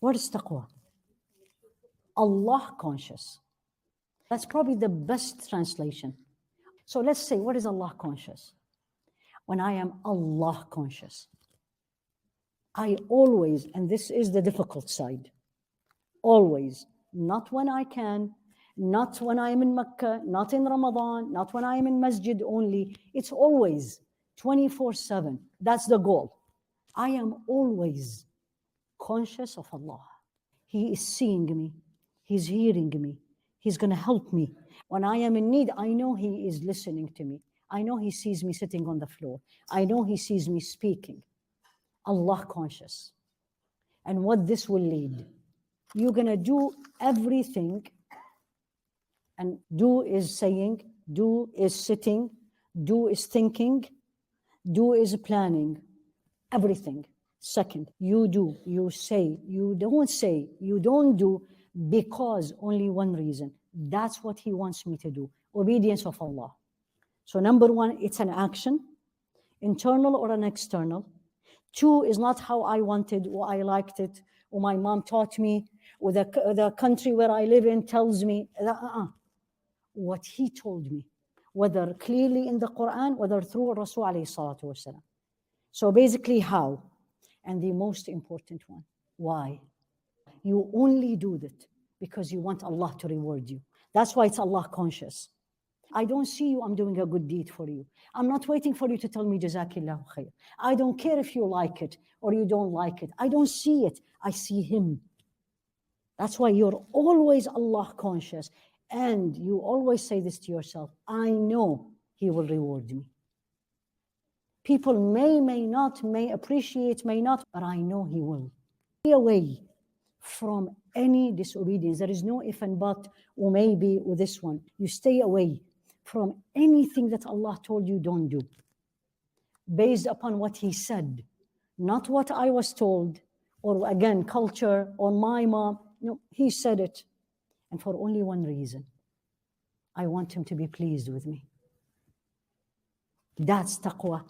What is taqwa? Allah conscious. That's probably the best translation. So let's say, what is Allah conscious? When I am Allah conscious, I always, and this is the difficult side, always, not when I can, not when I am in Mecca, not in Ramadan, not when I am in masjid only. It's always 24/7. That's the goal. I am always conscious of Allah. He is seeing me. He's hearing me. He's going to help me. When I am in need, I know He is listening to me. I know He sees me sitting on the floor. I know He sees me speaking. Allah conscious. And what this will lead, you're going to do everything. And do is saying, do is sitting, do is thinking, do is planning, everything. Second, you do, you say, you don't do, because only one reason. That's what He wants me to do. Obedience of Allah. So number one, it's an action, internal or an external. Two is not how I wanted or I liked it or my mom taught me or the country where I live in tells me. What He told me, whether clearly in the Quran, whether through Rasul alayhi salatu wasalam. So basically how? And the most important one, why? You only do that because you want Allah to reward you. That's why it's Allah conscious. I don't see you, I'm doing a good deed for you. I'm not waiting for you to tell me Jazakillahu khair. I don't care if you like it or you don't like it. I don't see it, I see Him. That's why you're always Allah conscious. And you always say this to yourself, I know He will reward me. People may not, may appreciate, may not, but I know He will. Stay away from any disobedience. There is no if and but, or maybe, or this one. You stay away from anything that Allah told you don't do, based upon what He said, not what I was told, or again, culture, or my mom. No, He said it. And for only one reason. I want Him to be pleased with me. That's taqwa.